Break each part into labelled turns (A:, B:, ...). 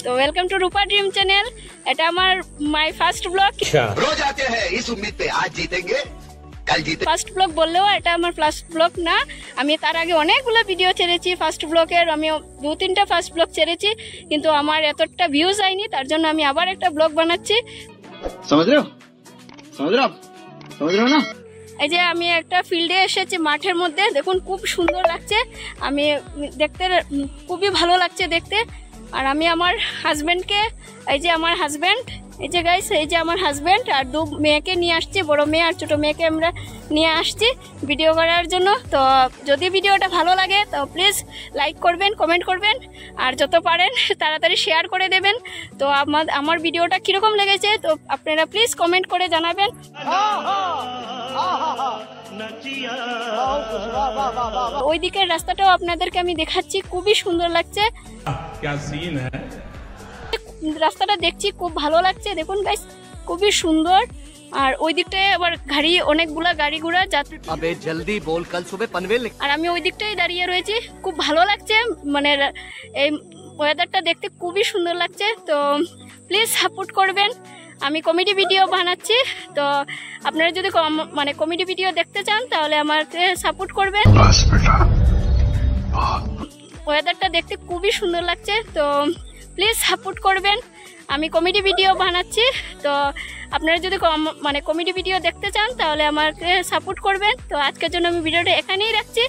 A: তো welcome to Rupa dream channel. এটা আমার মাই ফার্স্ট ব্লগ।
B: रोज आते हैं इस उम्मीद पे आज जीतेंगे कल जीते।
A: ফার্স্ট ব্লগ বললেও এটা আমার ফার্স্ট ব্লগ না, আমি তার আগে অনেকগুলো ভিডিও ছেড়েছি ফার্স্ট ব্লগের। আমি 2-3টা ফার্স্ট ব্লগ ছেড়েছি, কিন্তু আমার এতটা ভিউজ আইনি, তার জন্য আমি আবার একটা ব্লগ বানাচ্ছি।
B: समझ रहे हो ना।
A: এই যে আমি একটা ফিল্ডে এসেছি, মাঠের মধ্যে দেখুন খুব সুন্দর লাগছে, আমি দেখতে খুবই ভালো লাগছে দেখতে। আর আমি আমার হাজব্যান্ডকে, এই যে আমার হাজব্যান্ড, এই যে গাইস, এই যে আমার হাজব্যান্ড আর 2 মেয়েকে নিয়ে আসছি, বড় মেয়ে আর ছোটো মেয়েকে আমরা নিয়ে আসছি ভিডিও করার জন্য। তো যদি ভিডিওটা ভালো লাগে তো প্লিজ লাইক করবেন, কমেন্ট করবেন, আর যত পারেন তাড়াতাড়ি শেয়ার করে দেবেন। তো আমার ভিডিওটা কীরকম লেগেছে তো আপনারা প্লিজ কমেন্ট করে জানাবেন। ওই দিকের রাস্তাটাও আপনাদেরকে আমি দেখাচ্ছি, খুবই সুন্দর লাগছে। রাস্তাটা দেখছি খুব ভালো লাগছে, দেখুন গাইস খুবই সুন্দর। আর ওই দিকটায় আবার গাড়ি, অনেকগুলা গাড়ি ঘোড়া যাত্রী।
B: अबे जल्दी बोल कल सुबह पनवेल।
A: আর আমি ওই দিকটাই দাঁড়িয়ে রয়েছি, খুব ভালো লাগছে, মানে এই ওয়েদারটা দেখতে খুবই সুন্দর লাগছে। তো প্লিজ সাপোর্ট করবেন, আমি কমেডি ভিডিও বানাচ্ছি। তো আপনারা যদি মানে কমেডি ভিডিও দেখতে চান তাহলে আমাকে সাপোর্ট করবেন। ওয়েদারটা দেখতে খুবই সুন্দর লাগছে, তো প্লিজ সাপোর্ট করবেন, আমি কমেডি ভিডিও বানাচ্ছি। তো আপনারা যদি মানে কমেডি ভিডিও দেখতে চান তাহলে আমাকে সাপোর্ট করবেন। তো আজকের জন্য আমি ভিডিওটা এখানেই রাখছি।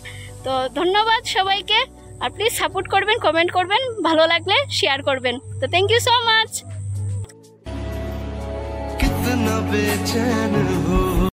A: তো ধন্যবাদ সবাইকে, আর প্লিজ সাপোর্ট করবেন, কমেন্ট করবেন, ভালো লাগলে শেয়ার করবেন। তো থ্যাংক ইউ সো মাচ।